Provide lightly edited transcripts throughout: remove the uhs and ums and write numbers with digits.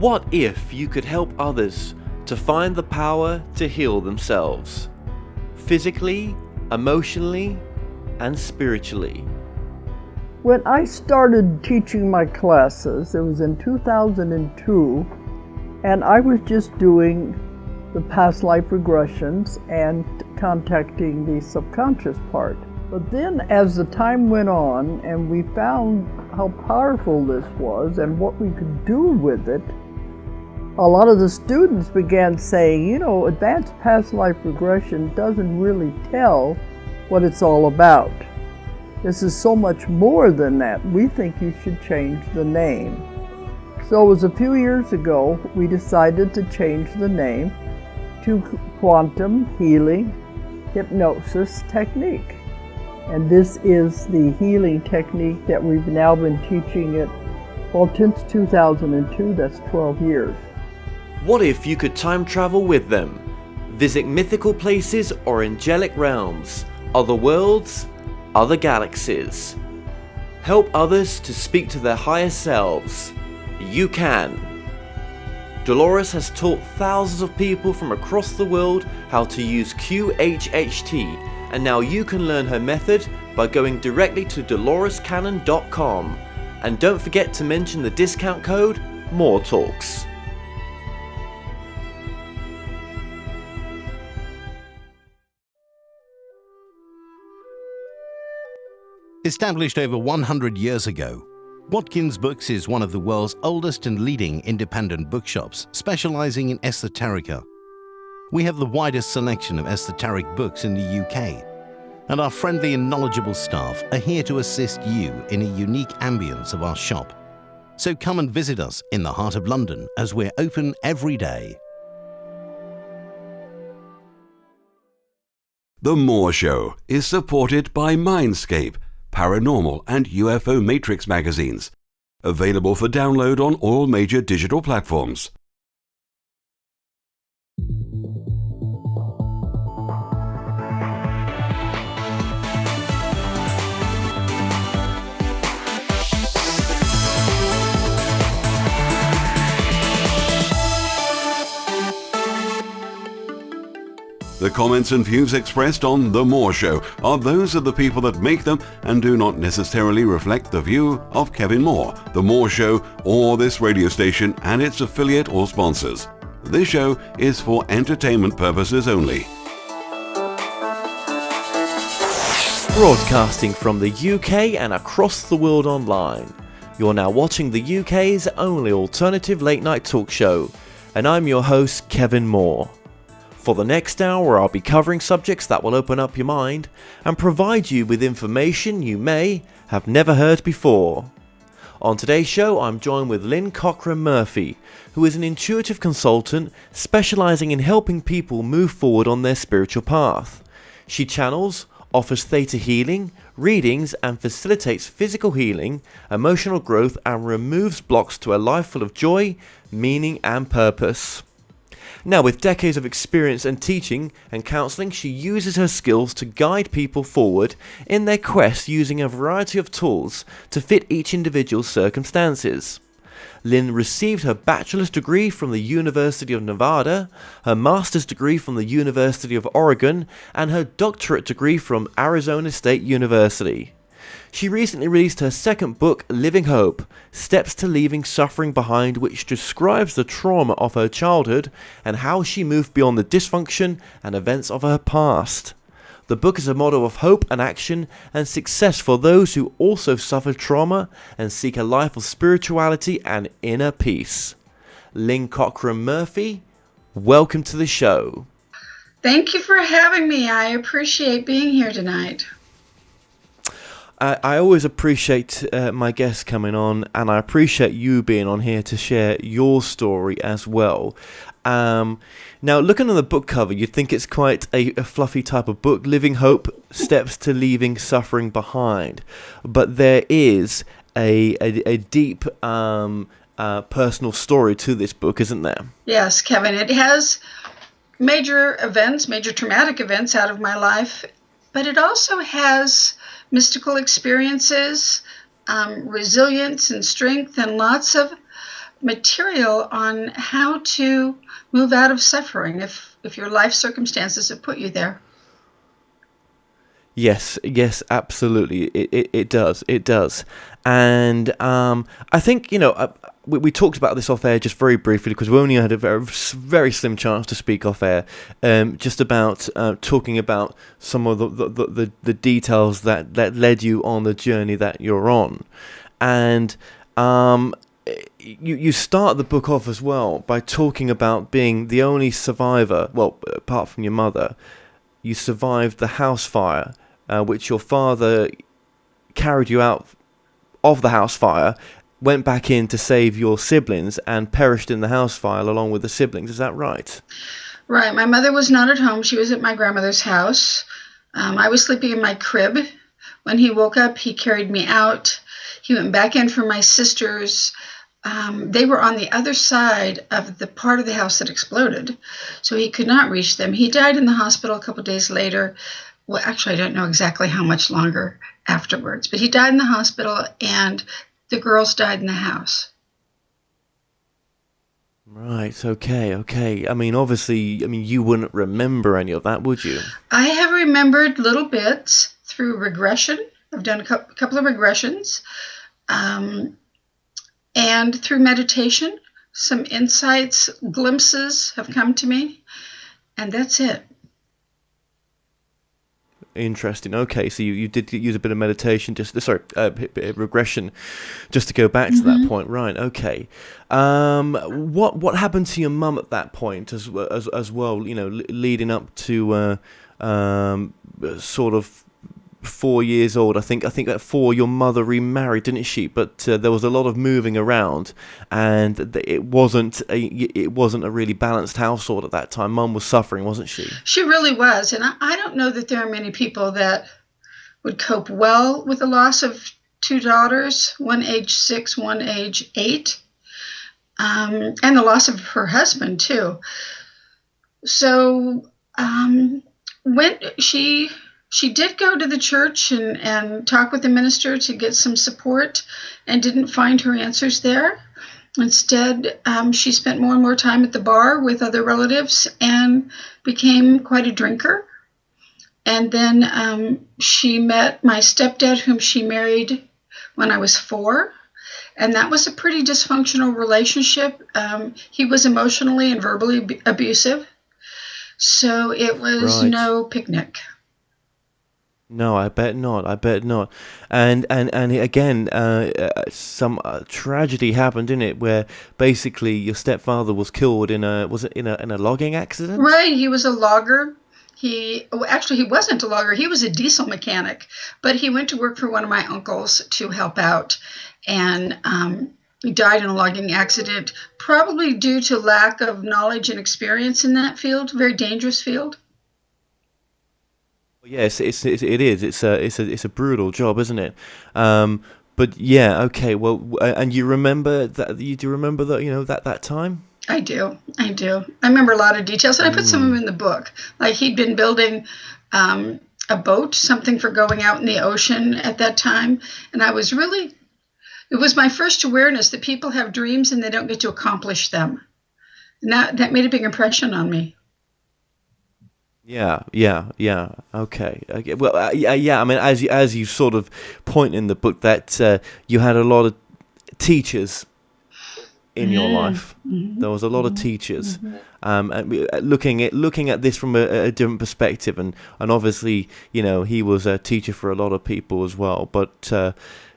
What if you could help others to find the power to heal themselves? Physically, emotionally, and spiritually. When I started teaching my classes, it was in 2002, and I was just doing the past life regressions and contacting the subconscious part. But then as the time went on and we found how powerful this was and what we could do with it, a lot of the students began saying, you know, advanced past life regression doesn't really tell what it's all about. This is so much more than that. We think you should change the name. So it was a few years ago we decided to change the name to Quantum Healing Hypnosis Technique. And this is the healing technique that we've now been teaching it, well, since 2002, that's 12 years. What if you could time travel with them? Visit mythical places or angelic realms, other worlds, other galaxies. Help others to speak to their higher selves. You can. Dolores has taught thousands of people from across the world how to use QHHT, and now you can learn her method by going directly to dolorescannon.com. And don't forget to mention the discount code MORETALKS. Established over 100 years ago, Watkins Books is one of the world's oldest and leading independent bookshops specializing in esoterica. We have the widest selection of esoteric books in the UK, and our friendly and knowledgeable staff are here to assist you in a unique ambience of our shop. So come and visit us in the heart of London as we're open every day. The More Show is supported by Mindscape, Paranormal and UFO Matrix magazines, available for download on all major digital platforms. The comments and views expressed on The More Show are those of the people that make them and do not necessarily reflect the view of Kevin Moore, The More Show, or this radio station and its affiliate or sponsors. This show is for entertainment purposes only. Broadcasting from the UK and across the world online. You're now watching the UK's only alternative late night talk show, and I'm your host, Kevin Moore. For the next hour, I'll be covering subjects that will open up your mind and provide you with information you may have never heard before. On today's show, I'm joined with Lynne Cockrum-Murphy, who is an intuitive consultant specializing in helping people move forward on their spiritual path. She channels, offers theta healing, readings, and facilitates physical healing, emotional growth, and removes blocks to a life full of joy, meaning, and purpose. Now, with decades of experience and teaching and counselling, she uses her skills to guide people forward in their quest using a variety of tools to fit each individual's circumstances. Lynne received her bachelor's degree from the University of Nevada, her master's degree from the University of Oregon, and her doctorate degree from Arizona State University. She recently released her second book, Living Hope, Steps to Leaving Suffering Behind, which describes the trauma of her childhood and how she moved beyond the dysfunction and events of her past. The book is a model of hope and action and success for those who also suffer trauma and seek a life of spirituality and inner peace. Lynne Cockrum-Murphy, welcome to the show. Thank you for having me. I appreciate being here tonight. I always appreciate my guests coming on, and I appreciate you being on here to share your story as well. Now, looking at the book cover, you'd think it's quite a fluffy type of book, Living Hope, Steps to Leaving Suffering Behind. But there is a deep personal story to this book, isn't there? Yes, Kevin. It has major traumatic events out of my life, but it also has mystical experiences, resilience and strength, and lots of material on how to move out of suffering if your life circumstances have put you there. Yes, absolutely. It does. And I think, we talked about this off air just very briefly because we only had a very slim chance to speak off air, just about talking about some of the details that led you on the journey that you're on. And you start the book off as well by talking about being the only survivor, well, apart from your mother. You survived the house fire, which your father carried you out of the house fire, went back in to save your siblings, and perished in the house fire along with the siblings. Is that right? Right. My mother was not at home. She was at my grandmother's house. I was sleeping in my crib. When he woke up, he carried me out. He went back in for my sisters. They were on the other side of the part of the house that exploded, so he could not reach them. He died in the hospital a couple of days later. Well, actually, I don't know exactly how much longer afterwards, but he died in the hospital, and the girls died in the house. Right, okay. I mean, obviously, you wouldn't remember any of that, would you? I have remembered little bits through regression. I've done a couple of regressions. And through meditation, some insights, glimpses have come to me, and that's it. Interesting. Okay, so you did use a bit of meditation, regression, just to go back to that point. Right. Okay. What happened to your mum at that point as well? Leading up to sort of 4 years old. I think at 4 your mother remarried, didn't she? But there was a lot of moving around, and it wasn't a really balanced household at that time. Mum was suffering, wasn't she? She really was, and I don't know that there are many people that would cope well with the loss of 2 daughters, one age 6, one age 8, and the loss of her husband too. So when she did go to the church and talk with the minister to get some support, and didn't find her answers there. Instead, she spent more and more time at the bar with other relatives and became quite a drinker. And then she met my stepdad, whom she married when I was 4. And that was a pretty dysfunctional relationship. He was emotionally and verbally abusive. So it was no picnic. No, I bet not. And again, some tragedy happened, didn't it? Where basically your stepfather was killed in a logging accident? Right. He was a logger. He wasn't a logger. He was a diesel mechanic, but he went to work for one of my uncles to help out, and he died in a logging accident, probably due to lack of knowledge and experience in that field, very dangerous field. Yes, it is. It's a brutal job, isn't it? But yeah, okay. Well, and you remember that? You do remember that that time? I do. I remember a lot of details, and I put some of them in the book. Like he'd been building a boat, something for going out in the ocean at that time, and it was my first awareness that people have dreams and they don't get to accomplish them. And that made a big impression on me. Yeah. Okay. Well, yeah. I mean, as you sort of point in the book that you had a lot of teachers in your life. There was a lot of teachers, and looking at this from a different perspective, and obviously, he was a teacher for a lot of people as well. But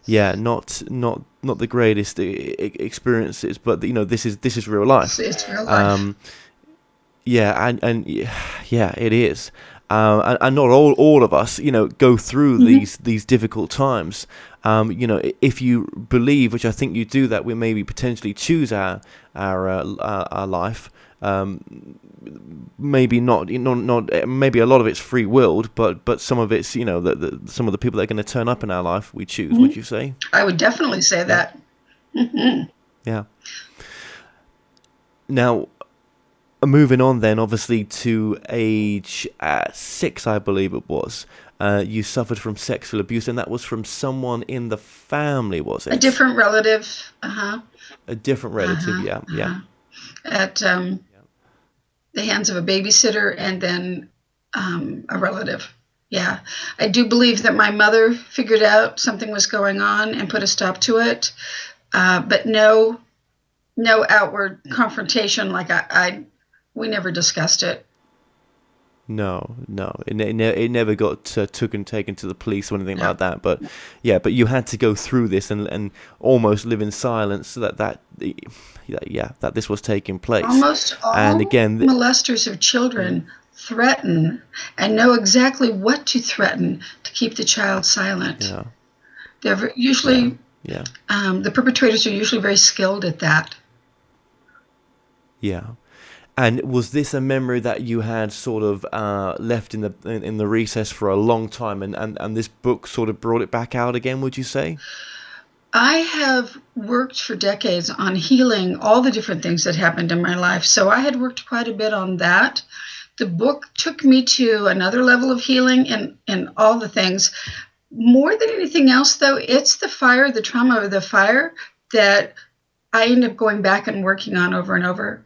not the greatest experiences. But this is real life. It's real life. Yeah, and it is. And not all of us, go through these difficult times. If you believe, which I think you do, that we maybe potentially choose our life. Maybe not. Maybe a lot of it's free willed, but some of it's, some of the people that are going to turn up in our life we choose. Would you say? I would definitely say that. Yeah. Now, moving on then, obviously, to age 6, I believe it was. You suffered from sexual abuse, and that was from someone in the family, was it? A different relative. A different relative, yeah. At the hands of a babysitter and then a relative. Yeah. I do believe that my mother figured out something was going on and put a stop to it, but no outward confrontation. Like we never discussed it. No, it never got took and taken to the police or anything like that. But but you had to go through this and almost live in silence that this was taking place. Almost all and again, molesters of children threaten and know exactly what to threaten to keep the child silent. Yeah. They're usually the perpetrators are usually very skilled at that. Yeah. And was this a memory that you had sort of left in the recess for a long time, and this book sort of brought it back out again, would you say? I have worked for decades on healing all the different things that happened in my life, so I had worked quite a bit on that. The book took me to another level of healing in all the things. More than anything else, though, it's the trauma of the fire that I end up going back and working on over and over.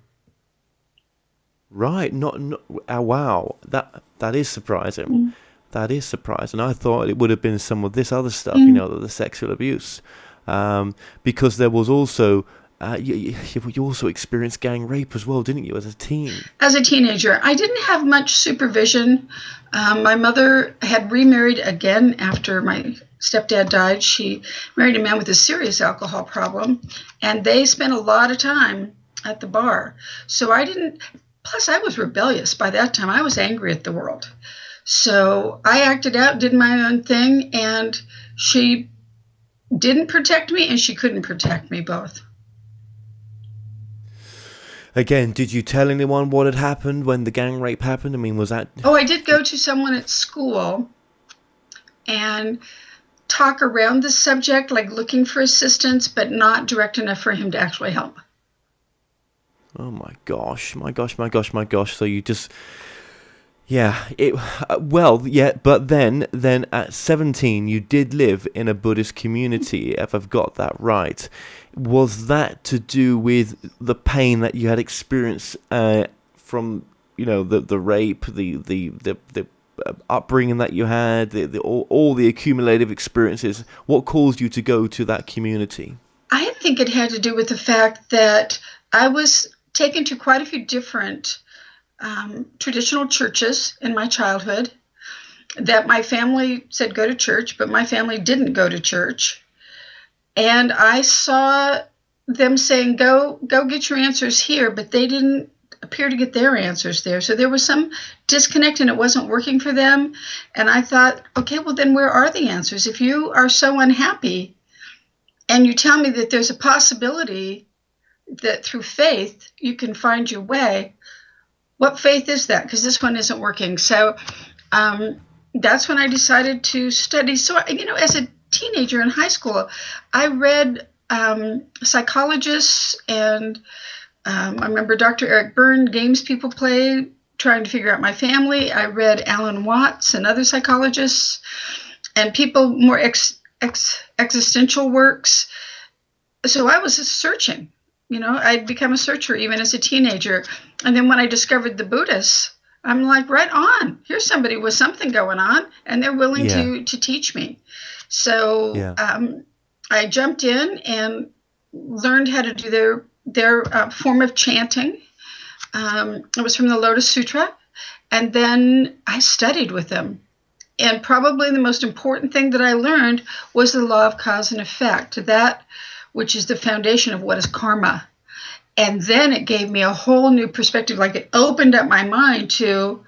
Right, wow, that is surprising. That is surprising. I thought it would have been some of this other stuff, the sexual abuse, because there was also you also experienced gang rape as well, didn't you, as a teen? As a teenager, I didn't have much supervision. My mother had remarried again after my stepdad died. She married a man with a serious alcohol problem, and they spent a lot of time at the bar. So I didn't. Plus, I was rebellious by that time. I was angry at the world. So I acted out, did my own thing, and she didn't protect me, and she couldn't protect me both. Again, did you tell anyone what had happened when the gang rape happened? I mean, was that... Oh, I did go to someone at school and talk around the subject, like looking for assistance, but not direct enough for him to actually help. Oh my gosh. So you just, but then at 17 you did live in a Buddhist community, if I've got that right. Was that to do with the pain that you had experienced from, the rape, the upbringing that you had, all the accumulative experiences? What caused you to go to that community? I think it had to do with the fact that I was taken to quite a few different traditional churches in my childhood, that my family said go to church, but my family didn't go to church. And I saw them saying, go get your answers here, but they didn't appear to get their answers there. So there was some disconnect and it wasn't working for them. And I thought, okay, well then where are the answers? If you are so unhappy and you tell me that there's a possibility that through faith you can find your way, what faith is that? Because this one isn't working. So that's when I decided to study. So, as a teenager in high school, I read psychologists, and I remember Dr. Eric Byrne, games people play, trying to figure out my family. I read Alan Watts and other psychologists and people, more existential works. So I was searching. I'd become a searcher even as a teenager. And then when I discovered the Buddhists, I'm like, right on. Here's somebody with something going on, and they're willing to teach me. So I jumped in and learned how to do their form of chanting. It was from the Lotus Sutra. And then I studied with them. And probably the most important thing that I learned was the law of cause and effect, that which is the foundation of what is karma. And then it gave me a whole new perspective, like it opened up my mind to,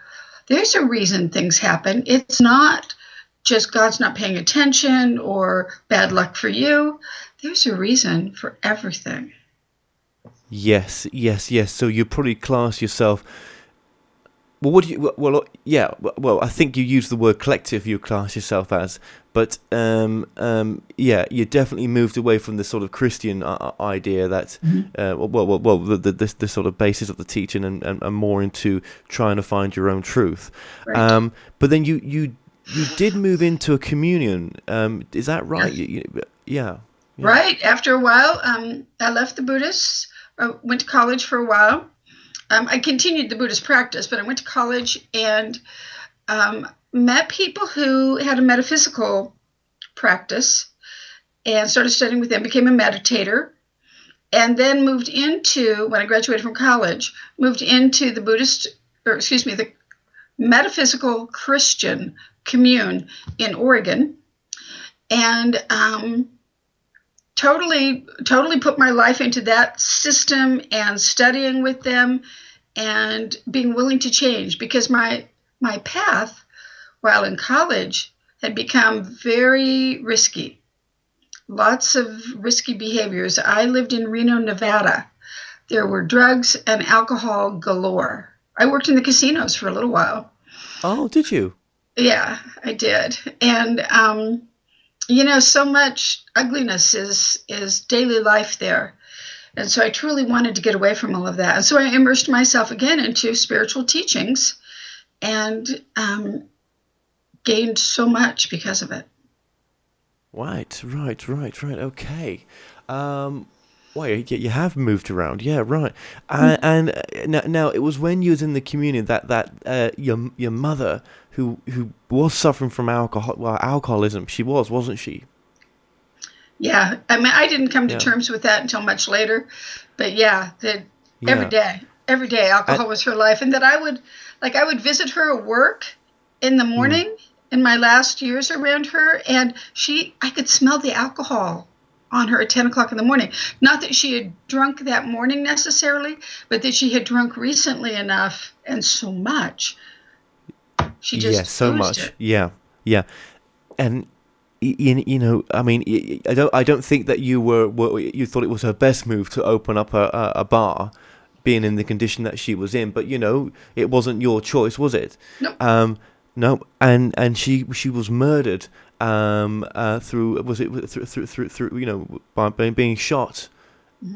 there's a reason things happen. It's not just God's not paying attention or bad luck for you. There's a reason for everything. Yes. So you probably class yourself Well, what do you? Well, yeah. Well, I think you use the word collective. You class yourself as, but yeah, you definitely moved away from the sort of Christian idea that, the sort of basis of the teaching, and more into trying to find your own truth. Right. But then you did move into a communion. Is that right? Yes. Yeah. Right. After a while, I left the Buddhists. I went to college for a while. I continued the Buddhist practice, but I went to college and met people who had a metaphysical practice and started studying with them, became a meditator, and then moved into, when I graduated from college, moved into the metaphysical Christian commune in Oregon, and totally put my life into that system and studying with them and being willing to change, because my path while in college had become very risky. Lots of risky behaviors. I lived in Reno, Nevada. There were drugs and alcohol galore. I worked in the casinos for a little while. Oh, did you? Yeah, I did. And so much ugliness is daily life there. And so I truly wanted to get away from all of that. And so I immersed myself again into spiritual teachings and gained so much because of it. Right. Okay. Well, you have moved around. Yeah, right. And now it was when you was in the communion that your mother, who was suffering from alcoholism, wasn't she? Yeah, I mean, I didn't come to terms with that until much later, but every day alcohol was her life, and that I would visit her at work in the morning in my last years around her, and I could smell the alcohol on her at 10 o'clock in the morning. Not that she had drunk that morning necessarily, but that she had drunk recently enough and so much. She just so much. it. Yeah, and. I mean, I don't think that you you thought it was her best move to open up a bar, being in the condition that she was in. But it wasn't your choice, was it? Nope. No. And she was murdered through by being shot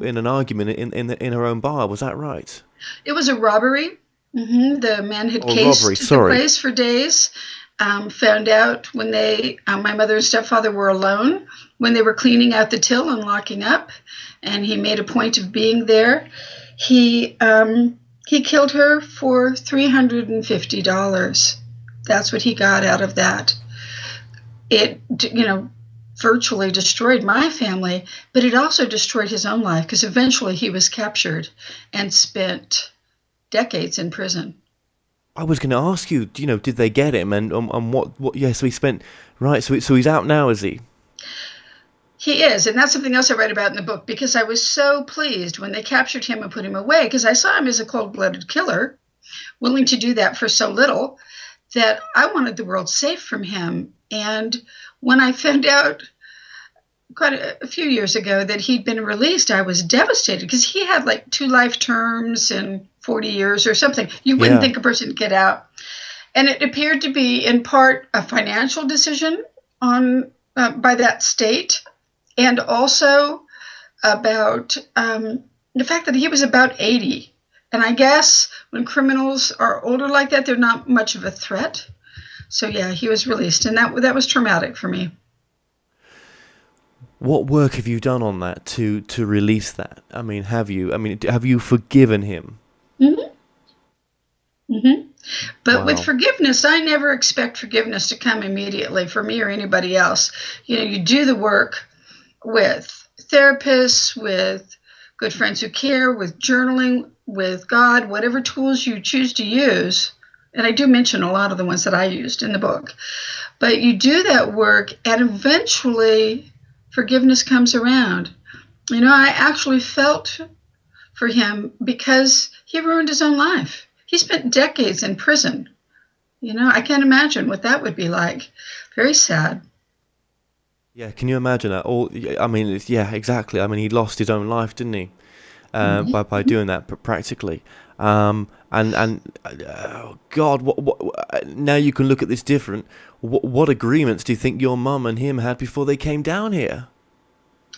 in an argument in her own bar. Was that right? It was a robbery. The man had cased the place for days. Found out when my mother and stepfather were alone, when they were cleaning out the till and locking up, and he made a point of being there. He killed her for $350. That's what he got out of that. It, virtually destroyed my family, but it also destroyed his own life, because eventually he was captured and spent decades in prison. I was going to ask you, did they get him, and what? Yeah, so he spent So he's out now, is he? He is, and that's something else I write about in the book, because I was so pleased when they captured him and put him away, because I saw him as a cold-blooded killer, willing to do that for so little, that I wanted the world safe from him. And when I found out quite a few years ago that he'd been released, I was devastated, because he had like 2 life terms and 40 years or something. You wouldn't think a person would get out. And it appeared to be in part a financial decision by that state, and also about the fact that he was about 80. And I guess when criminals are older like that, they're not much of a threat. So yeah, he was released, and that was traumatic for me. What work have you done on that to release that? I mean, have you forgiven him? But Wow. with forgiveness, I never expect forgiveness to come immediately for me or anybody else. You do the work with therapists, with good friends who care, with journaling, with God, whatever tools you choose to use. And I do mention a lot of the ones that I used in the book. But you do that work, and eventually forgiveness comes around. I actually felt for him, because he ruined his own life. He spent decades in prison. I can't imagine what that would be like. Very sad. Yeah, can you imagine that? Yeah, exactly. I mean, he lost his own life, didn't he? By doing that, practically. God, what, now you can look at this different. What agreements do you think your mum and him had before they came down here?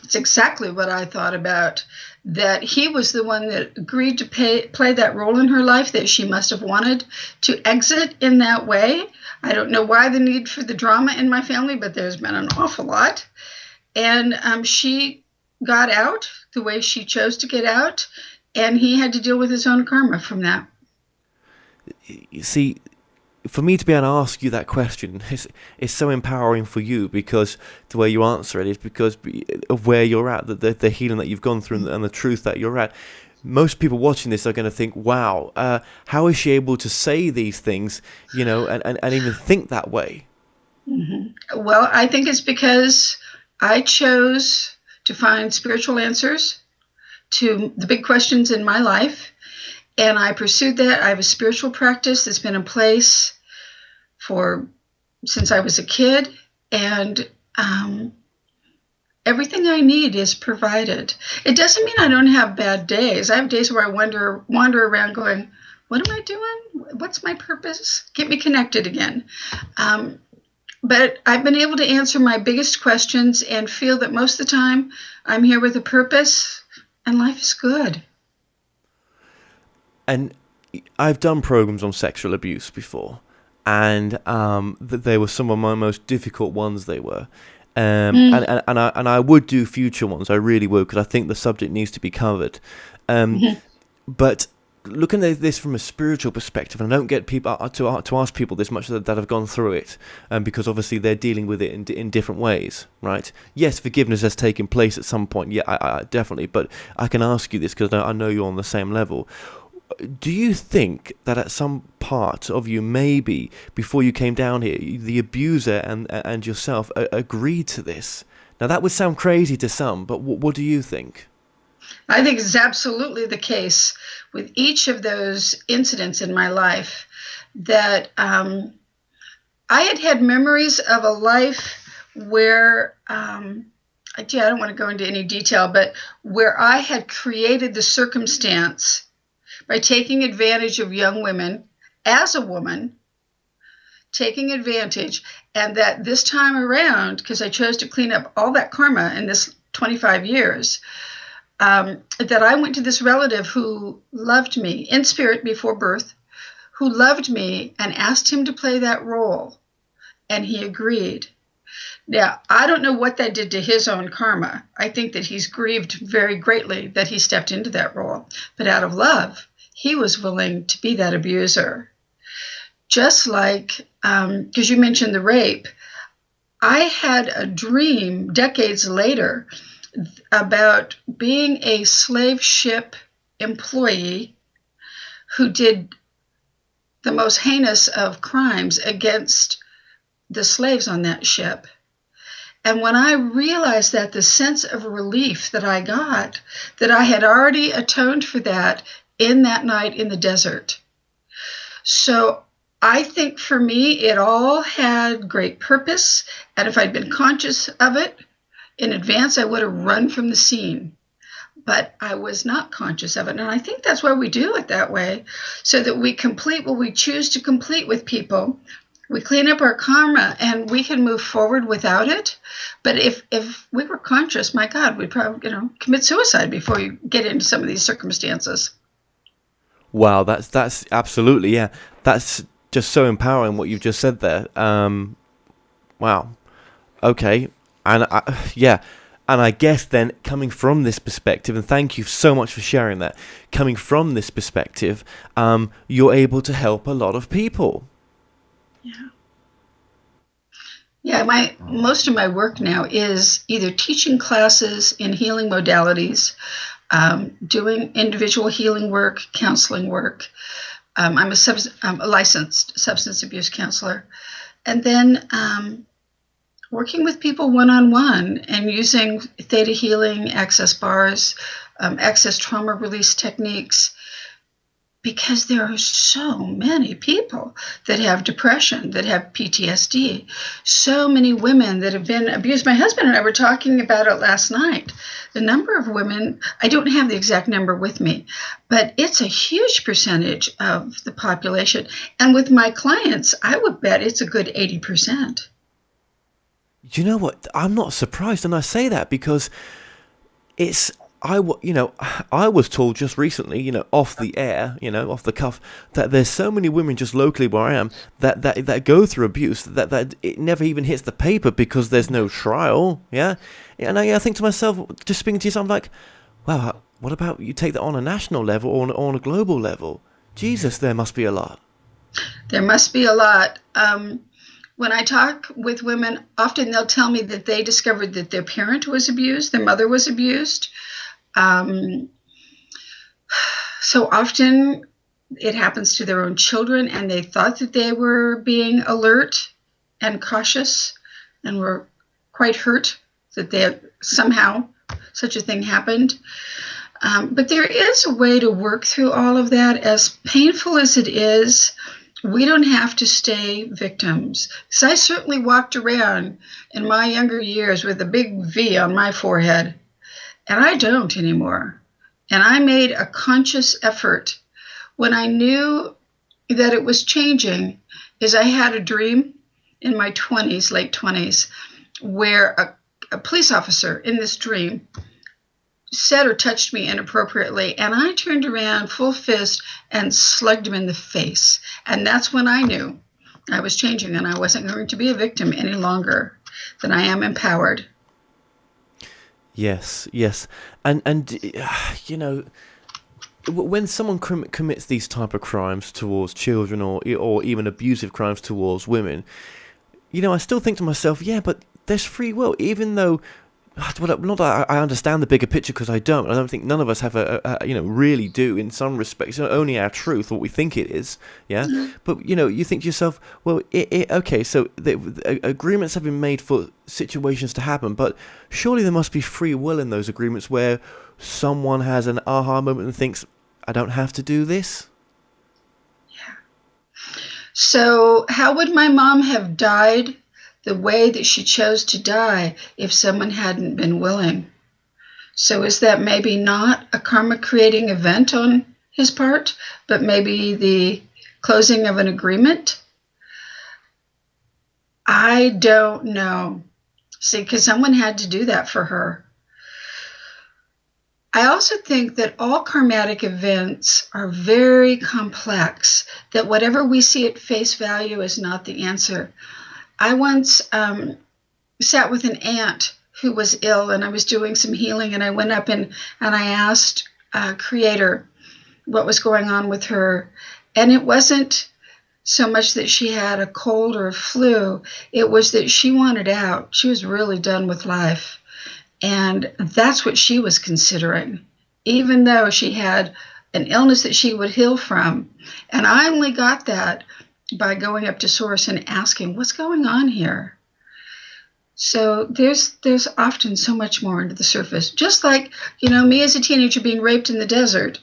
It's exactly what I thought about, that he was the one that agreed to play that role in her life that she must have wanted to exit in that way. I don't know why the need for the drama in my family, but there's been an awful lot. And she got out the way she chose to get out, and he had to deal with his own karma from that. You see, for me to be able to ask you that question is so empowering for you, because the way you answer it is because of where you're at, the healing that you've gone through, and the truth that you're at. Most people watching this are going to think, wow, how is she able to say these things, and even think that way? Mm-hmm. Well, I think it's because I chose to find spiritual answers to the big questions in my life, and I pursued that. I have a spiritual practice that's been in place since I was a kid, and everything I need is provided. It doesn't mean I don't have bad days. I have days where I wander around going, what am I doing? What's my purpose? Get me connected again. But I've been able to answer my biggest questions and feel that most of the time I'm here with a purpose, and life is good. And I've done programs on sexual abuse before, and they were some of my most difficult ones. They were, and I would do future ones. I really would, because I think the subject needs to be covered. But looking at this from a spiritual perspective, and I don't get people to ask people this much that have gone through it, because obviously they're dealing with it in different ways, right? Yes, forgiveness has taken place at some point. Yeah, I definitely. But I can ask you this because I know you're on the same level. Do you think that at some part of you, maybe before you came down here, the abuser and yourself agreed to this? Now, that would sound crazy to some, but what do you think? I think it's absolutely the case with each of those incidents in my life that I had memories of a life where, I don't want to go into any detail, but where I had created the circumstance by taking advantage of young women as a woman, taking advantage, and that this time around, because I chose to clean up all that karma in this 25 years, that I went to this relative who loved me in spirit before birth, who loved me, and asked him to play that role, and he agreed. Now, I don't know what that did to his own karma. I think that he's grieved very greatly that he stepped into that role, but out of love, he was willing to be that abuser. Just like, because you mentioned the rape, I had a dream decades later about being a slave ship employee who did the most heinous of crimes against the slaves on that ship. And when I realized that, the sense of relief that I got, that I had already atoned for that in that night in the desert. So I think for me, it all had great purpose. And if I'd been conscious of it in advance, I would have run from the scene. But I was not conscious of it. And I think that's why we do it that way, so that we complete what we choose to complete with people. We clean up our karma and we can move forward without it. But if we were conscious, my God, we'd probably commit suicide before you get into some of these circumstances. Wow, that's absolutely, yeah. That's just so empowering what you've just said there. Wow. Okay. And I guess then, coming from this perspective, and thank you so much for sharing that, coming from this perspective, you're able to help a lot of people. Yeah, most of my work now is either teaching classes in healing modalities, doing individual healing work, counseling work. I'm a licensed substance abuse counselor, and then working with people one-on-one and using theta healing, access bars, access trauma release techniques, because there are so many people that have depression, that have PTSD, so many women that have been abused. My husband and I were talking about it last night. The number of women, I don't have the exact number with me, but it's a huge percentage of the population. And with my clients, I would bet it's a good 80%. You know what? I'm not surprised, and I say that because I was told just recently, off the air, off the cuff, that there's so many women just locally where I am that go through abuse that it never even hits the paper because there's no trial, yeah. And I think to myself, just speaking to you, I'm like, wow, what about you take that on a national level or on a global level? Jesus, there must be a lot. There must be a lot. When I talk with women, often they'll tell me that they discovered that their parent was abused, their mother was abused. So often it happens to their own children, and they thought that they were being alert and cautious and were quite hurt that they had somehow such a thing happened. But there is a way to work through all of that. As painful as it is, we don't have to stay victims. So I certainly walked around in my younger years with a big V on my forehead, and I don't anymore. And I made a conscious effort when I knew that it was changing. Is I had a dream in my 20s, late 20s, where a police officer in this dream said or touched me inappropriately, and I turned around full fist and slugged him in the face. And that's when I knew I was changing, and I wasn't going to be a victim any longer, that I am empowered. Yes. And when someone commits these type of crimes towards children or even abusive crimes towards women, I still think to myself, yeah, but there's free will, even though, not that I understand the bigger picture, because I don't think none of us have really do in some respects, only our truth, what we think it is, yeah. Mm-hmm. But you think to yourself, well, okay, so the agreements have been made for situations to happen, but surely there must be free will in those agreements where someone has an aha moment and thinks, I don't have to do this. Yeah. So how would my mom have died the way that she chose to die if someone hadn't been willing? So is that maybe not a karma-creating event on his part, but maybe the closing of an agreement? I don't know. See, because someone had to do that for her. I also think that all karmatic events are very complex, that whatever we see at face value is not the answer. I once sat with an aunt who was ill, and I was doing some healing, and I went up and I asked Creator what was going on with her. And it wasn't so much that she had a cold or a flu. It was that she wanted out. She was really done with life. And that's what she was considering, even though she had an illness that she would heal from. And I only got that by going up to Source and asking, what's going on here? So there's often so much more under the surface. Just like, me as a teenager being raped in the desert,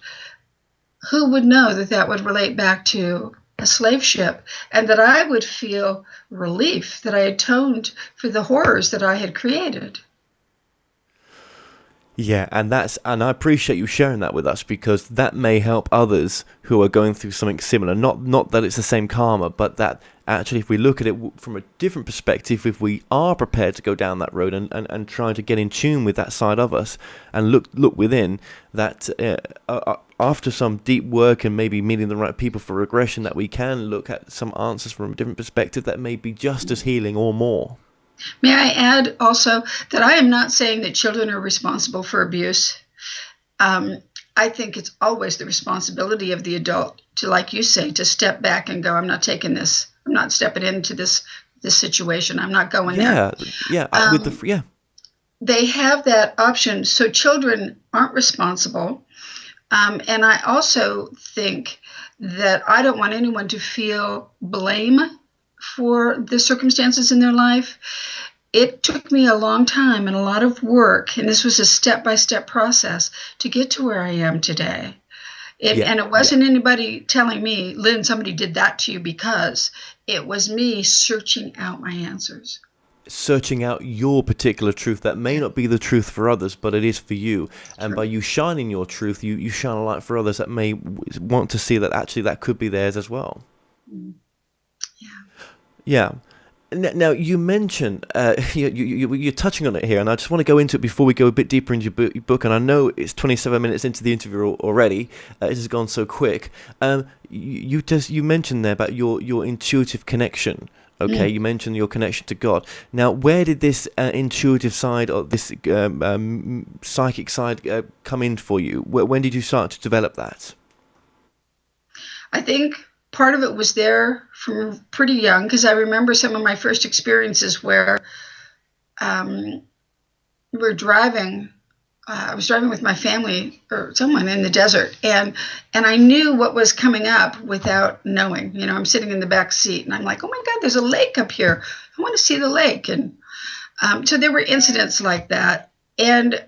who would know that would relate back to a slave ship, and that I would feel relief that I atoned for the horrors that I had created. Yeah, and I appreciate you sharing that with us, because that may help others who are going through something similar. Not that it's the same karma, but that actually, if we look at it from a different perspective, if we are prepared to go down that road and try to get in tune with that side of us and look within, that after some deep work and maybe meeting the right people for regression, that we can look at some answers from a different perspective that may be just as healing or more. May I add also that I am not saying that children are responsible for abuse. I think it's always the responsibility of the adult to, like you say, to step back and go, I'm not taking this. I'm not stepping into this situation. I'm not going there. Yeah. They have that option. So children aren't responsible. And I also think that I don't want anyone to feel blame for the circumstances in their life. It took me a long time and a lot of work, and this was a step-by-step process to get to where I am today. And it wasn't anybody telling me, Lynn, somebody did that to you, because it was me searching out my answers. Searching out your particular truth that may not be the truth for others, but it is for you. And True. by you shining your truth, you shine a light for others that may want to see that actually that could be theirs as well. Yeah. Now, you mentioned, you're touching on it here, and I just want to go into it before we go a bit deeper into your book, and I know it's 27 minutes into the interview already. It has gone so quick. You mentioned there about your intuitive connection. Okay, you mentioned your connection to God. Now, where did this intuitive side or this psychic side come in for you? When did you start to develop that? I think part of it was there from pretty young, because I remember some of my first experiences where we're driving. I was driving with my family or someone in the desert, and I knew what was coming up without knowing. I'm sitting in the back seat, and I'm like, oh my God, there's a lake up here. I want to see the lake. And so there were incidents like that, and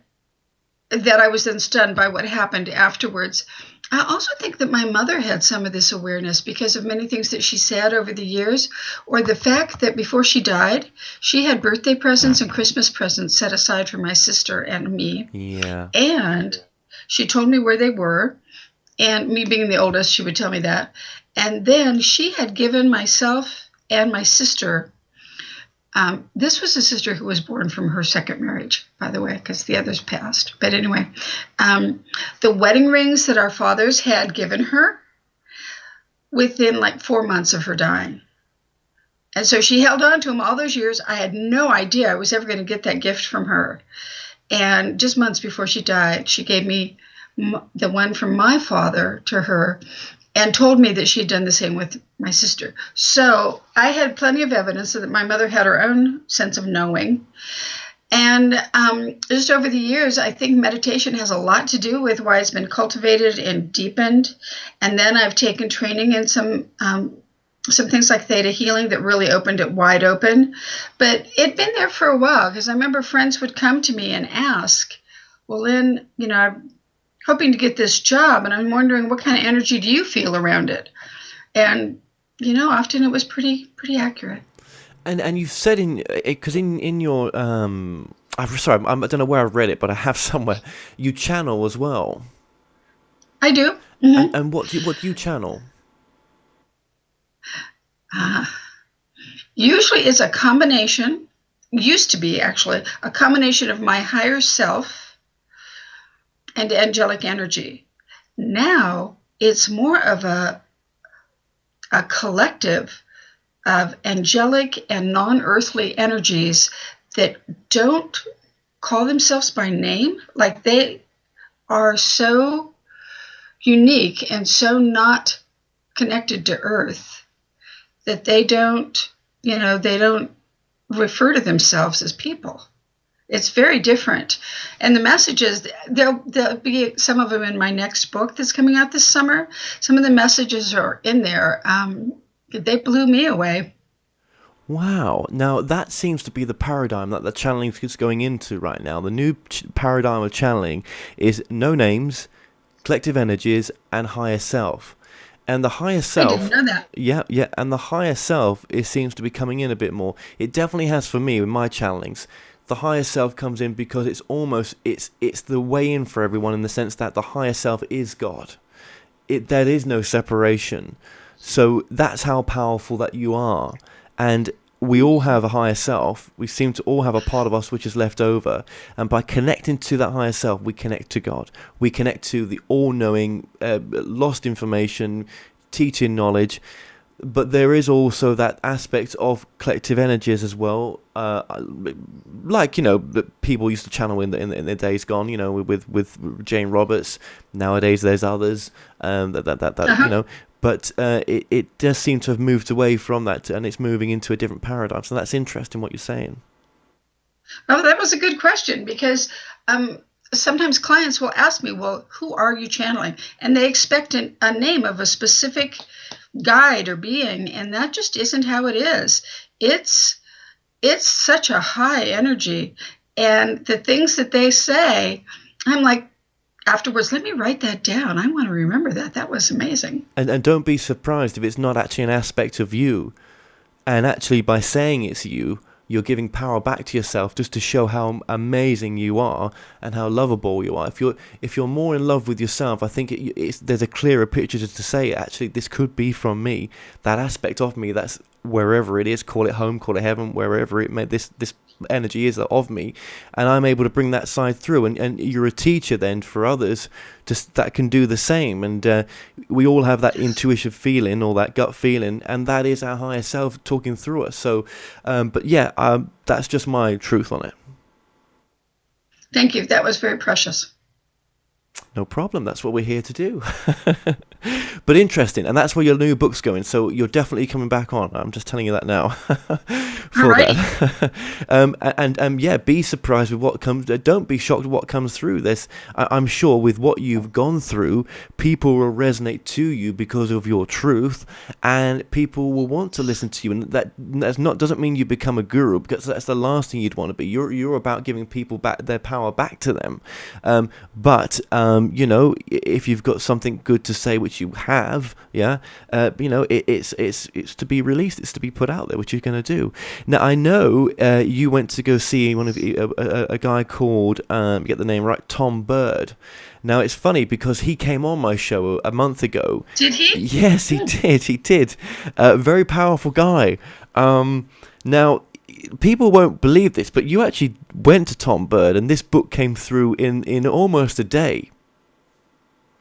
that I was then stunned by what happened afterwards. I also think that my mother had some of this awareness because of many things that she said over the years, or the fact that before she died, she had birthday presents and Christmas presents set aside for my sister and me. Yeah. And she told me where they were. And me being the oldest, she would tell me that. And then she had given myself and my sister, this was a sister who was born from her second marriage, by the way, because the others passed. But anyway, the wedding rings that our fathers had given her within like 4 months of her dying. And so she held on to them all those years. I had no idea I was ever going to get that gift from her. And just months before she died, she gave me the one from my father to her, and told me that she had done the same with my sister. So I had plenty of evidence that my mother had her own sense of knowing. And just over the years, I think meditation has a lot to do with why it's been cultivated and deepened. And then I've taken training in some things like theta healing that really opened it wide open. But it'd been there for a while, because I remember friends would come to me and ask, well, Lynn, I'm hoping to get this job, and I'm wondering, what kind of energy do you feel around it? And often it was pretty accurate. And you've said because in your I'm sorry, I don't know where I've read it, but I have somewhere, you channel as well. I do. Mm-hmm. And what do you channel? Usually it's a combination. Used to be actually a combination of my higher self and angelic energy. Now it's more of a collective of angelic and non-earthly energies that don't call themselves by name. Like, they are so unique and so not connected to earth that they don't refer to themselves as people. It's very different. And the messages, there'll be some of them in my next book that's coming out this summer. Some of the messages are in there. They blew me away. Wow. Now, that seems to be the paradigm that the channeling is going into right now. The new paradigm of channeling is no names, collective energies, and higher self. And the higher self, I didn't know that. Yeah, and the higher self, it seems to be coming in a bit more. It definitely has for me with my channelings. The higher self comes in because it's almost it's the way in for everyone, in the sense that the higher self is God. There is no separation. So that's how powerful that you are. And we all have a higher self. We seem to all have a part of us which is left over. And by connecting to that higher self, we connect to God. We connect to the all-knowing, lost information, teaching knowledge. But there is also that aspect of collective energies as well, like people used to channel in the days gone. With Jane Roberts. Nowadays, there's others But it does seem to have moved away from that, and it's moving into a different paradigm. So that's interesting what you're saying. Oh, that was a good question, because sometimes clients will ask me, well, who are you channeling? And they expect a name of a specific guide or being, and that just isn't how it is. It's such a high energy, and the things that they say, I'm like, afterwards, let me write that down. I want to remember that. That was amazing. And don't be surprised if it's not actually an aspect of you. And actually, by saying it's you, you're giving power back to yourself just to show how amazing you are and how lovable you are. If you're more in love with yourself, I think there's a clearer picture to say, actually, this could be from me. That aspect of me, that's wherever it is, call it home, call it heaven, wherever it may, this energy is of me, and I'm able to bring that side through, and you're a teacher then for others that can do the same, and we all have that intuitive feeling or that gut feeling, and that is our higher self talking through us. So that's just my truth on it. Thank you. That was very precious. No problem. That's what we're here to do. But interesting, and that's where your new book's going. So you're definitely coming back on. I'm just telling you that now. For right. that. And be surprised with what comes. Don't be shocked with what comes through. I'm sure with what you've gone through, people will resonate to you because of your truth, and people will want to listen to you. And doesn't mean you become a guru, because that's the last thing you'd want to be. You're about giving people back their power back to them. But if you've got something good to say, which you have, it's to be released, it's to be put out there, which you're going to do. Now, I know you went to go see a guy called, get the name right, Tom Bird. Now, it's funny because he came on my show a month ago. Did he? Yes, he did. He did. Very powerful guy. Now, people won't believe this, but you actually went to Tom Bird, and this book came through in almost a day.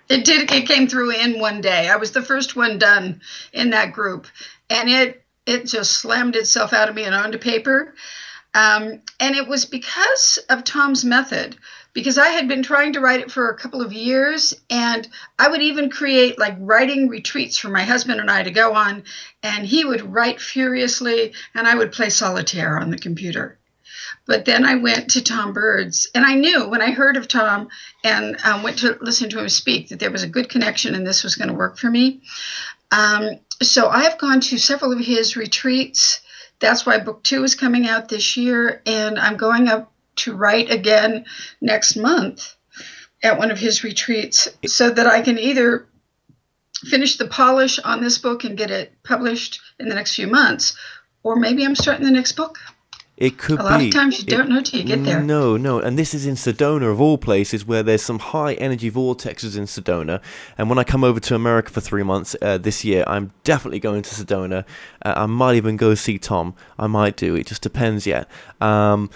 It did. It came through in one day. I was the first one done in that group, and it just slammed itself out of me and onto paper. And it was because of Tom's method, because I had been trying to write it for a couple of years, and I would even create like writing retreats for my husband and I to go on, and he would write furiously, and I would play solitaire on the computer. But then I went to Tom Bird's, and I knew when I heard of Tom and went to listen to him speak that there was a good connection and this was going to work for me. So I have gone to several of his retreats. That's why book 2 is coming out this year, and I'm going up to write again next month at one of his retreats so that I can either finish the polish on this book and get it published in the next few months, or maybe I'm starting the next book. It could be. A lot of times you don't know till you get there. No. And this is in Sedona, of all places, where there's some high energy vortexes in Sedona. And when I come over to America for 3 months this year, I'm definitely going to Sedona. I might even go see Tom. I might do. It just depends yet. Now,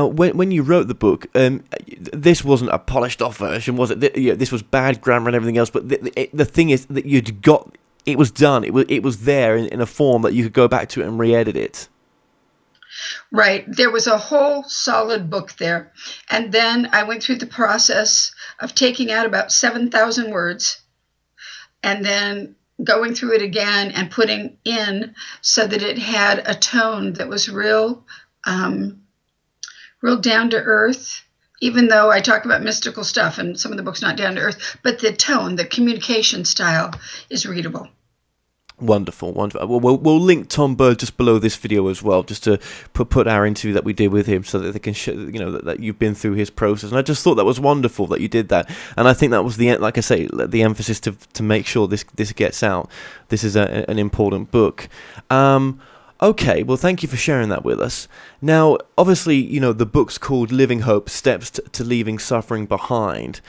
when you wrote the book, this wasn't a polished off version, was it? This was bad grammar and everything else. But the thing is that it was done. It was there in a form that you could go back to it and re-edit it. Right. There was a whole solid book there. And then I went through the process of taking out about 7,000 words and then going through it again and putting in so that it had a tone that was real down to earth, even though I talk about mystical stuff and some of the book's not down to earth, but the tone, the communication style is readable. Wonderful. We'll link Tom Bird just below this video as well, just to put our interview that we did with him, so that they can show, that you've been through his process. And I just thought that was wonderful that you did that. And I think that was like I say, the emphasis to make sure this gets out. This is an important book. Okay, well, thank you for sharing that with us. Now, obviously, the book's called Living Hope: Steps to Leaving Suffering Behind.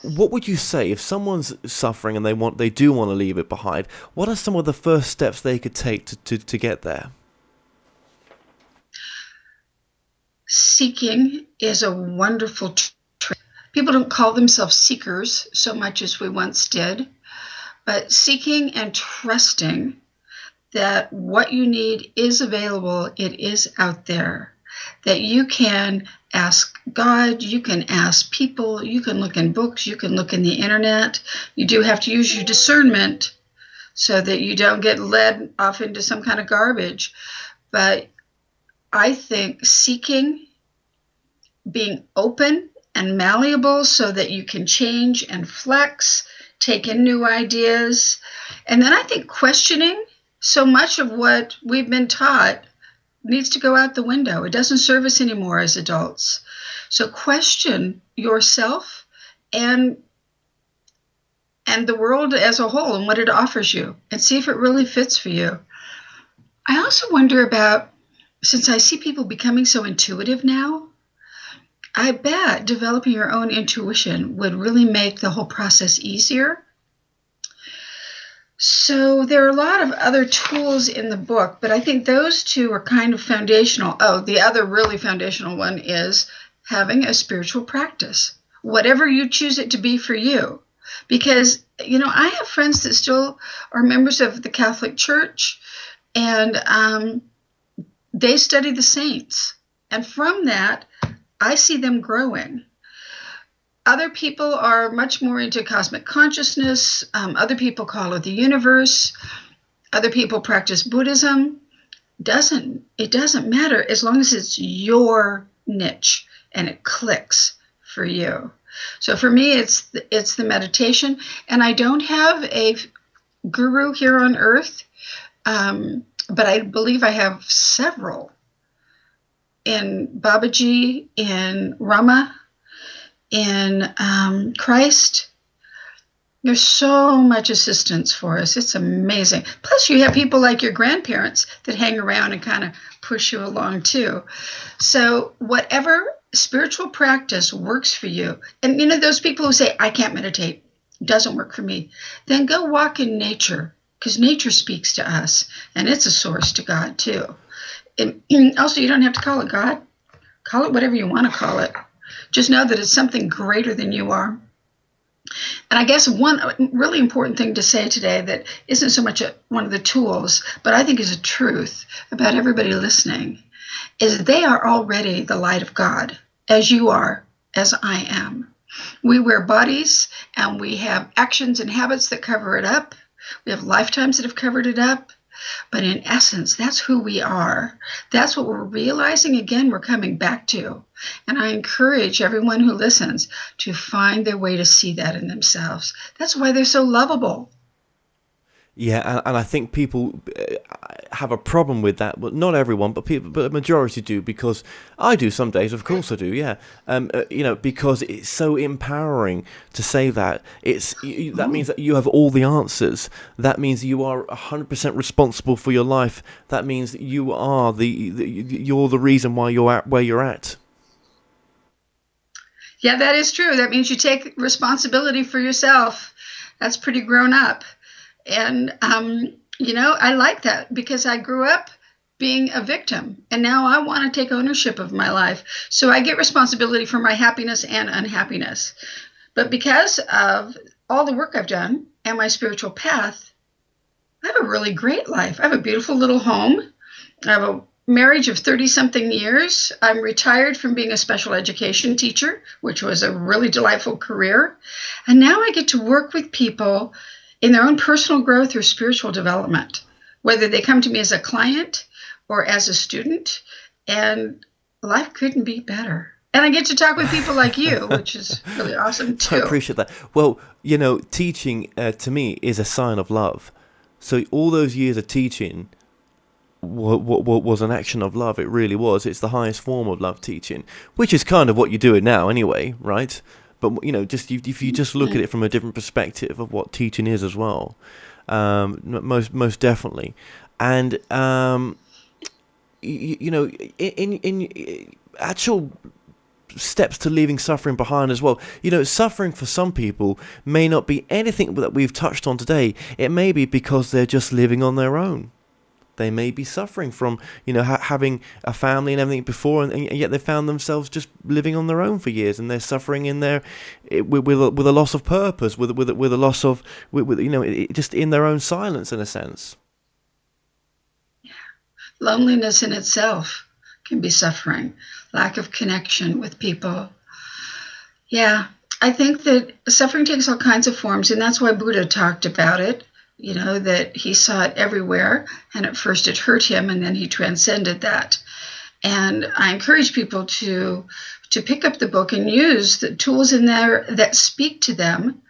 What would you say if someone's suffering and they do want to leave it behind? What are some of the first steps they could take to get there? Seeking is a wonderful trick. People don't call themselves seekers so much as we once did, but seeking and trusting that what you need is available, it is out there, that you can ask God, you can ask people, you can look in books, you can look in the internet. You do have to use your discernment so that you don't get led off into some kind of garbage. But I think seeking, being open and malleable so that you can change and flex, take in new ideas. And then I think questioning so much of what we've been taught needs to go out the window. It doesn't serve us anymore as adults. So question yourself and the world as a whole and what it offers you, and see if it really fits for you. I also wonder about, since I see people becoming so intuitive now, I bet developing your own intuition would really make the whole process easier. So there are a lot of other tools in the book, but I think those two are kind of foundational. Oh, the other really foundational one is having a spiritual practice, whatever you choose it to be for you. Because, I have friends that still are members of the Catholic Church, and they study the saints. And from that, I see them growing. Other people are much more into cosmic consciousness. Other people call it the universe. Other people practice Buddhism. It doesn't matter as long as it's your niche and it clicks for you. So for me, it's the meditation, and I don't have a guru here on earth, but I believe I have several in Babaji, in Rama, in Christ. There's so much assistance for us. It's amazing. Plus, you have people like your grandparents that hang around and kind of push you along too. So whatever spiritual practice works for you, and those people who say, I can't meditate, doesn't work for me, then go walk in nature, because nature speaks to us, and it's a source to God too. And also, you don't have to call it God. Call it whatever you want to call it. Just know that it's something greater than you are. And I guess one really important thing to say today that isn't so much one of the tools, but I think is a truth about everybody listening, is they are already the light of God, as you are, as I am. We wear bodies, and we have actions and habits that cover it up. We have lifetimes that have covered it up. But in essence, that's who we are. That's what we're realizing. Again, we're coming back to. And I encourage everyone who listens to find their way to see that in themselves. That's why they're so lovable. Yeah, and I think people have a problem with that. Well, not everyone, but a majority do, because I do some days. Of course I do. Yeah, because it's so empowering to say that. That means that you have all the answers. That means you are 100% responsible for your life. That means that you are you're the reason why you're at where you're at. Yeah, that is true. That means you take responsibility for yourself. That's pretty grown up. And, I like that, because I grew up being a victim, and now I want to take ownership of my life. So I get responsibility for my happiness and unhappiness. But because of all the work I've done and my spiritual path, I have a really great life. I have a beautiful little home. I have a marriage of 30-something years. I'm retired from being a special education teacher, which was a really delightful career. And now I get to work with people in their own personal growth or spiritual development, whether they come to me as a client or as a student, and life couldn't be better. And I get to talk with people like you, which is really awesome too. I appreciate that. Well, teaching to me is a sign of love. So all those years of teaching was an action of love. It really was. It's the highest form of love, teaching, which is kind of what you're doing now anyway, right? But just if you just look at it from a different perspective of what teaching is as well, most definitely, and in actual steps to leaving suffering behind as well. Suffering for some people may not be anything that we've touched on today. It may be because they're just living on their own. They may be suffering from, having a family and everything before, and yet they found themselves just living on their own for years, and they're suffering in with a loss of purpose, with a loss of, just in their own silence in a sense. Yeah. Loneliness in itself can be suffering, lack of connection with people. Yeah, I think that suffering takes all kinds of forms, and that's why Buddha talked about it. That he saw it everywhere, and at first it hurt him, and then he transcended that. And I encourage people to pick up the book and use the tools in there that speak to them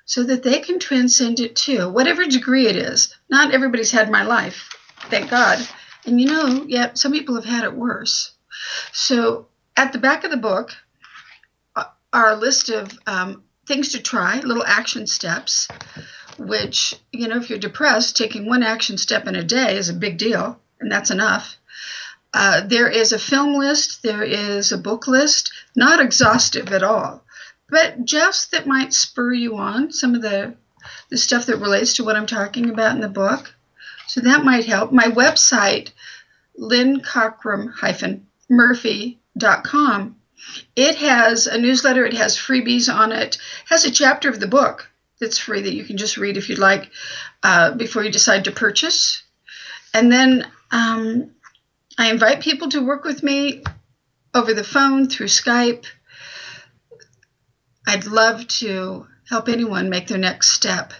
so that they can transcend it too, whatever degree it is. Not everybody's had my life, thank God, And yeah, some people have had it worse. So at the back of the book are a list of things to try, little action steps, which, if you're depressed, taking one action step in a day is a big deal, and that's enough. There is a film list, there is a book list, not exhaustive at all, but just that might spur you on, some of the stuff that relates to what I'm talking about in the book. So that might help. My website, Lynne Cockrum-Murphy.com, it has a newsletter, it has freebies on it, has a chapter of the book that's free that you can just read if you'd like before you decide to purchase. And then I invite people to work with me over the phone, through Skype. I'd love to help anyone make their next step.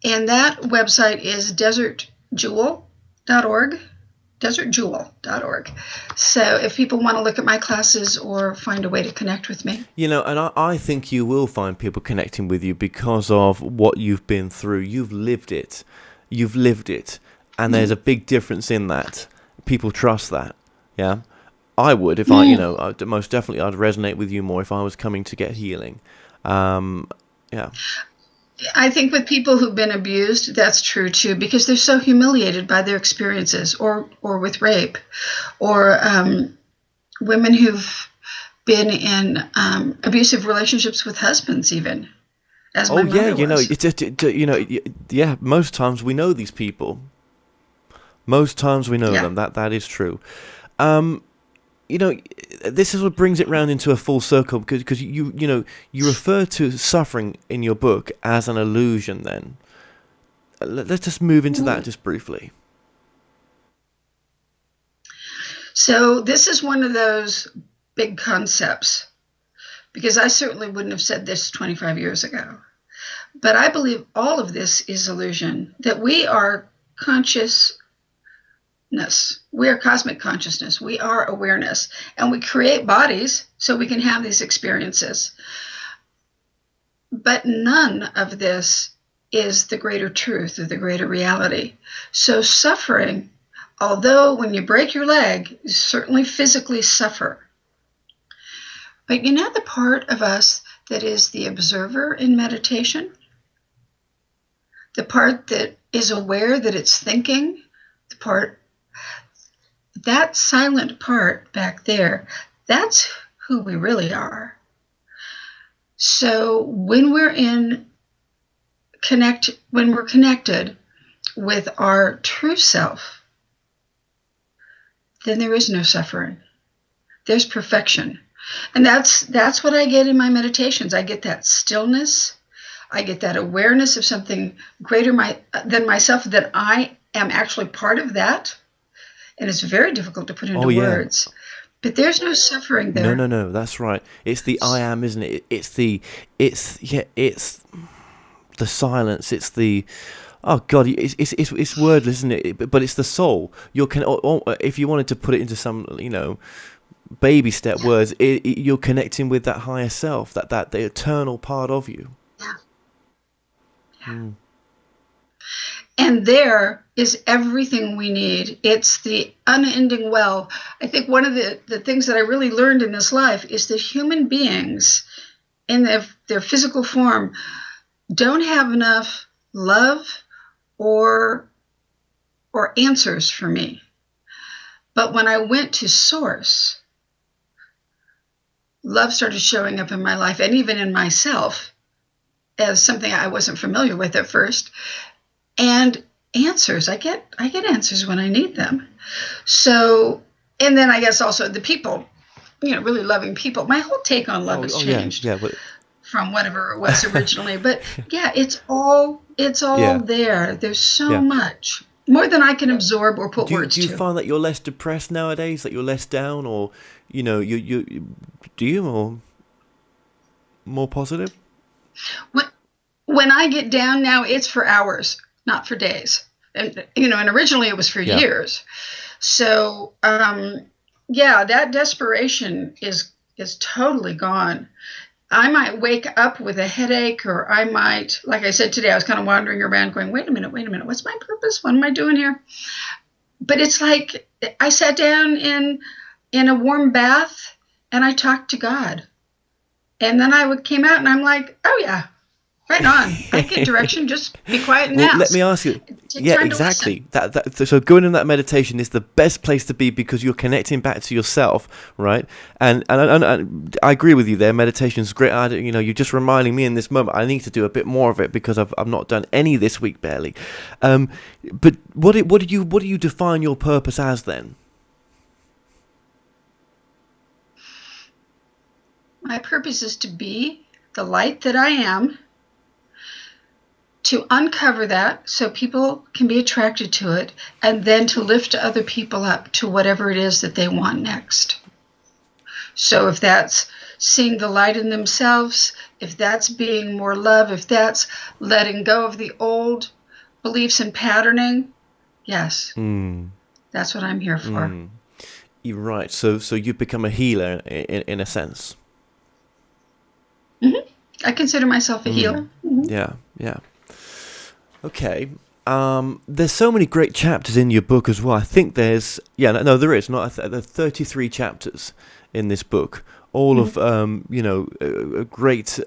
And that website is desertjewel.org. desertjewel.org. So if people want to look at my classes or find a way to connect with me. And I think you will find people connecting with you because of what you've been through. You've lived it. And there's a big difference in that. People trust that. Yeah. I would if I most definitely I'd resonate with you more if I was coming to get healing. Yeah. I think with people who've been abused, that's true too, because they're so humiliated by their experiences, or with rape, or women who've been in abusive relationships with husbands, even. As my mother was. Most times we know these people. Most times we know them. That is true. This is what brings it round into a full circle, because you refer to suffering in your book as an illusion. Then let's just move into that just briefly. So this is one of those big concepts, because I certainly wouldn't have said this 25 years ago. But I believe all of this is illusion, that we are consciousness. We are cosmic consciousness. We are awareness. And we create bodies so we can have these experiences. But none of this is the greater truth or the greater reality. So suffering, although when you break your leg, you certainly physically suffer. But the part of us that is the observer in meditation, the part that is aware that it's thinking, that silent part back there, that's who we really are. So when we're connected with our true self, then there is no suffering. There's perfection. And that's what I get in my meditations. I get that stillness. I get that awareness of something greater than myself, that I am actually part of that. And it's very difficult to put into words. But there's no suffering there. No, that's right. It's the I am, isn't it? It's the silence. It's the, oh God, it's wordless, isn't it? But it's the soul. If you wanted to put it into some, baby step words, you're connecting with that higher self, that the eternal part of you. Yeah. And there is everything we need. It's the unending well. I think one of the things that I really learned in this life is that human beings in their physical form don't have enough love or answers for me. But when I went to Source, love started showing up in my life, and even in myself, as something I wasn't familiar with at first. And answers, I get answers when I need them. So, and then I guess also the people, really loving people. My whole take on love has changed from whatever it was originally. But it's all there. There's so much more than I can absorb or put words to. Do you find that you're less depressed nowadays? That you're less down, or or more positive? When I get down now, it's for hours, not for days. And originally it was for years. So that desperation is totally gone. I might wake up with a headache, or I might, like I said today, I was kind of wandering around going, wait a minute, what's my purpose? What am I doing here? but it's like I sat down in a warm bath and I talked to God. And then came out and I'm like, oh yeah, right on. I get direction. Just be quiet and ask. Let me ask you. Yeah, exactly. So going in that meditation is the best place to be because you're connecting back to yourself, right? And I agree with you there. Meditation is great. You're just reminding me in this moment. I need to do a bit more of it because I've not done any this week barely. But what do you define your purpose as then? My purpose is to be the light that I am, to uncover that so people can be attracted to it, and then to lift other people up to whatever it is that they want next. So if that's seeing the light in themselves, if that's being more love, if that's letting go of the old beliefs and patterning, yes, that's what I'm here for. You're right. So you've become a healer in a sense. Mm-hmm. I consider myself a healer. Mm-hmm. Yeah. Okay. There's so many great chapters in your book as well. I think there is. There are 33 chapters in this book. All of great.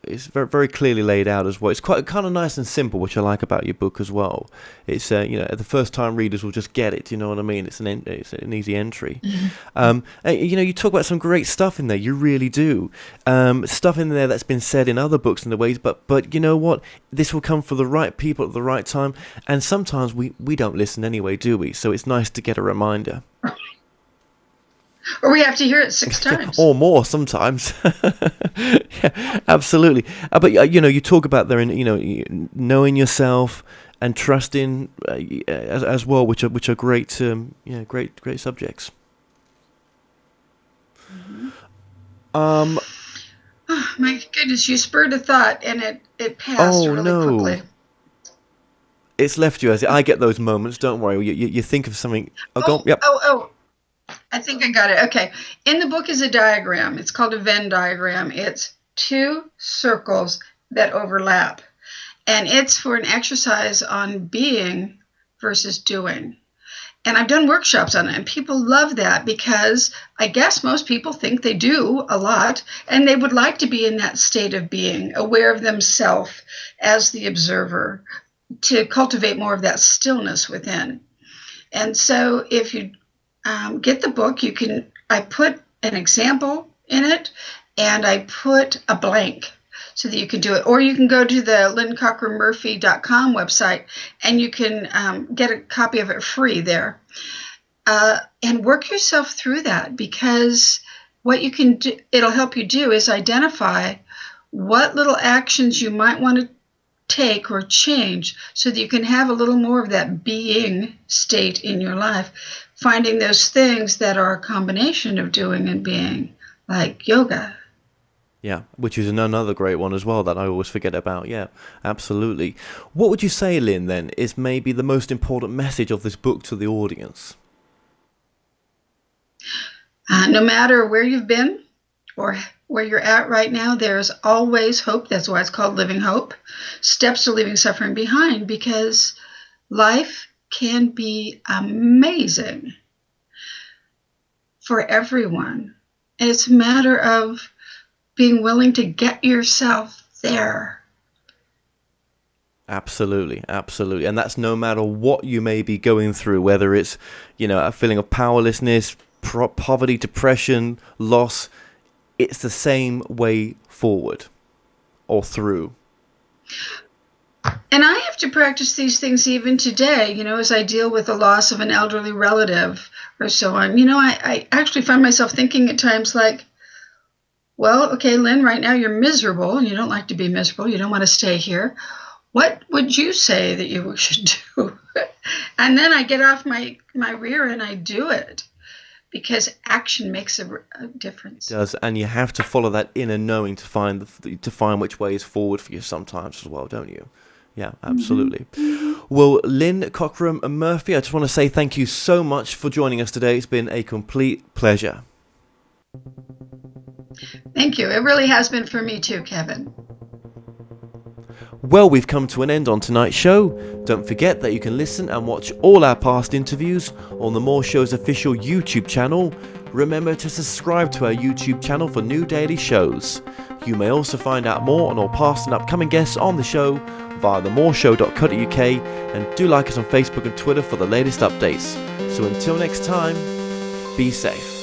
It's very, very clearly laid out as well. It's quite kind of nice and simple, which I like about your book as well. It's the first time readers will just get it. You know what I mean? It's an easy entry. You talk about some great stuff in there. You really do. Stuff in there that's been said in other books in the ways, but you know what? This will come for the right people at the right time. And sometimes we don't listen anyway, do we? So it's nice to get a reminder. Or we have to hear it 6 times. Or more sometimes. Yeah, absolutely. But you talk about there, knowing yourself and trusting as well, which are great, great subjects. Mm-hmm. Oh my goodness! You spurred a thought, and it passed really quickly. It's left you as I get those moments. Don't worry. You think of something. I think I got it. Okay. In the book is a diagram. It's called a Venn diagram. It's 2 circles that overlap. And it's for an exercise on being versus doing. And I've done workshops on it. And people love that because I guess most people think they do a lot. And they would like to be in that state of being, aware of themselves as the observer, to cultivate more of that stillness within. And so if you get the book, I put an example in it and I put a blank so that you can do it. Or you can go to the LynneCockrum-Murphy.com website and you can get a copy of it free there. And work yourself through that, because what you can do, it'll help you do, is identify what little actions you might want to take or change so that you can have a little more of that being state in your life. Finding those things that are a combination of doing and being, like yoga. Yeah, which is another great one as well that I always forget about. Yeah, absolutely. What would you say, Lynne, then, is maybe the most important message of this book to the audience? No matter where you've been or where you're at right now, there's always hope. That's why it's called Living Hope. Steps to leaving suffering behind, because life can be amazing for everyone. And it's a matter of being willing to get yourself there. Absolutely. And that's no matter what you may be going through, whether it's, a feeling of powerlessness, poverty, depression, loss. It's the same way forward or through. And I have to practice these things even today, as I deal with the loss of an elderly relative or so on. I actually find myself thinking at times like, well, okay, Lynne, right now you're miserable and you don't like to be miserable. You don't want to stay here. What would you say that you should do? And then I get off my rear and I do it, because action makes a difference. It does, and you have to follow that inner knowing to find which way is forward for you sometimes as well, don't you? Yeah, absolutely. Mm-hmm. Well, Lynne Cockrum-Murphy, I just want to say thank you so much for joining us today. It's been a complete pleasure. Thank you. It really has been for me too, Kevin. Well, we've come to an end on tonight's show. Don't forget that you can listen and watch all our past interviews on The More Show's official YouTube channel. Remember to subscribe to our YouTube channel for new daily shows. You may also find out more on all past and upcoming guests on the show via themoreshow.co.uk, and do like us on Facebook and Twitter for the latest updates. So until next time, be safe.